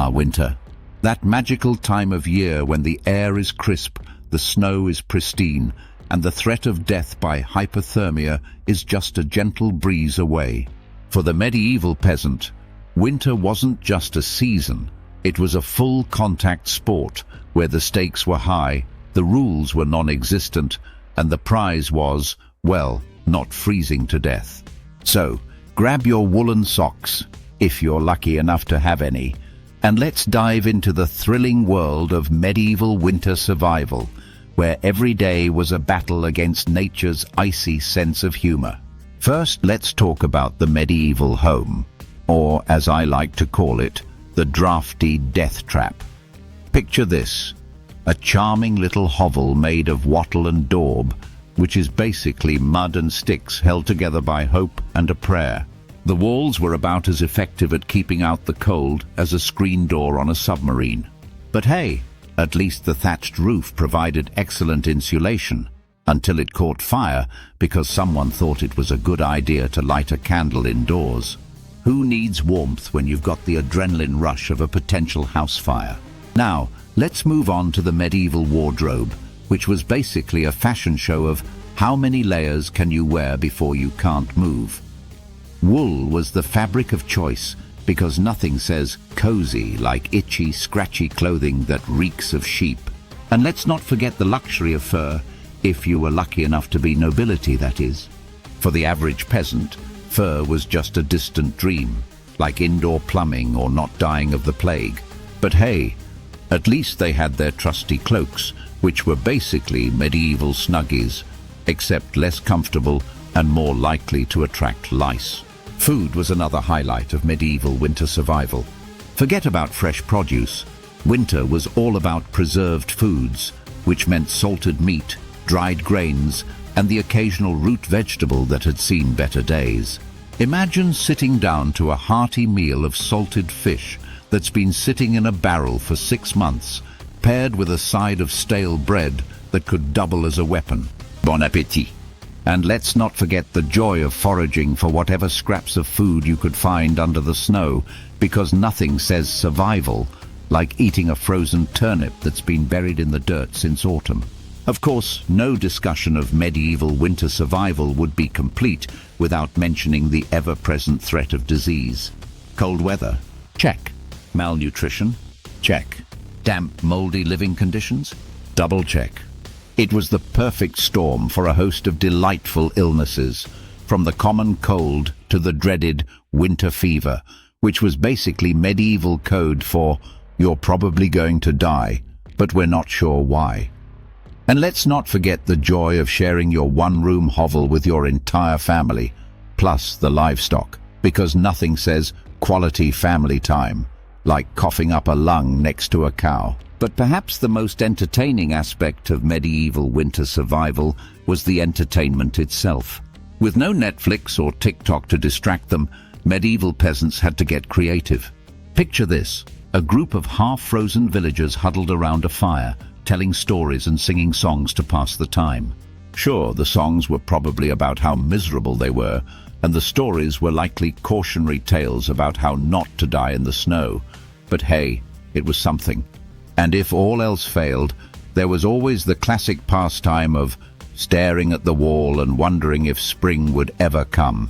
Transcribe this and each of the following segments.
Ah, winter. That magical time of year when the air is crisp, the snow is pristine, and the threat of death by hypothermia is just a gentle breeze away. For the medieval peasant, winter wasn't just a season. It was a full-contact sport where the stakes were high, the rules were non-existent, and the prize was, well, not freezing to death. So, grab your woolen socks, if you're lucky enough to have any, and let's dive into the thrilling world of medieval winter survival, where every day was a battle against nature's icy sense of humor. First, let's talk about the medieval home, or as I like to call it, the drafty death trap. Picture this, a charming little hovel made of wattle and daub, which is basically mud and sticks held together by hope and a prayer. The walls were about as effective at keeping out the cold as a screen door on a submarine. But hey, at least the thatched roof provided excellent insulation, until it caught fire because someone thought it was a good idea to light a candle indoors. Who needs warmth when you've got the adrenaline rush of a potential house fire? Now, let's move on to the medieval wardrobe, which was basically a fashion show of how many layers can you wear before you can't move. Wool was the fabric of choice because nothing says cozy like itchy, scratchy clothing that reeks of sheep. And let's not forget the luxury of fur, if you were lucky enough to be nobility, that is. For the average peasant, fur was just a distant dream, like indoor plumbing or not dying of the plague. But hey, at least they had their trusty cloaks, which were basically medieval snuggies, except less comfortable and more likely to attract lice. Food was another highlight of medieval winter survival. Forget about fresh produce. Winter was all about preserved foods, which meant salted meat, dried grains, and the occasional root vegetable that had seen better days. Imagine sitting down to a hearty meal of salted fish that's been sitting in a barrel for 6 months, paired with a side of stale bread that could double as a weapon. Bon appétit! And let's not forget the joy of foraging for whatever scraps of food you could find under the snow, because nothing says survival like eating a frozen turnip that's been buried in the dirt since autumn. Of course, no discussion of medieval winter survival would be complete without mentioning the ever-present threat of disease. Cold weather? Check. Malnutrition? Check. Damp, moldy living conditions? Double check. It was the perfect storm for a host of delightful illnesses, from the common cold to the dreaded winter fever, which was basically medieval code for "you're probably going to die, but we're not sure why." And let's not forget the joy of sharing your one-room hovel with your entire family, plus the livestock, because nothing says quality family time like coughing up a lung next to a cow. But perhaps the most entertaining aspect of medieval winter survival was the entertainment itself. With no Netflix or TikTok to distract them, medieval peasants had to get creative. Picture this, a group of half-frozen villagers huddled around a fire, telling stories and singing songs to pass the time. Sure, the songs were probably about how miserable they were, and the stories were likely cautionary tales about how not to die in the snow. But hey, it was something. And if all else failed, there was always the classic pastime of staring at the wall and wondering if spring would ever come.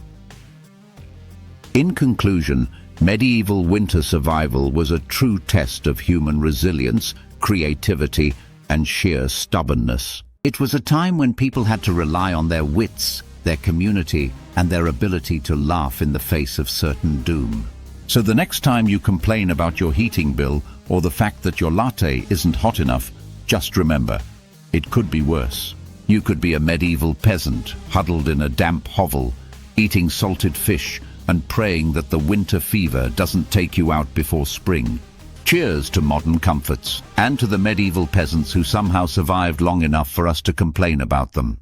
In conclusion, medieval winter survival was a true test of human resilience, creativity, and sheer stubbornness. It was a time when people had to rely on their wits, their community, and their ability to laugh in the face of certain doom. So the next time you complain about your heating bill or the fact that your latte isn't hot enough, just remember, it could be worse. You could be a medieval peasant, huddled in a damp hovel, eating salted fish and praying that the winter fever doesn't take you out before spring. Cheers to modern comforts, and to the medieval peasants who somehow survived long enough for us to complain about them.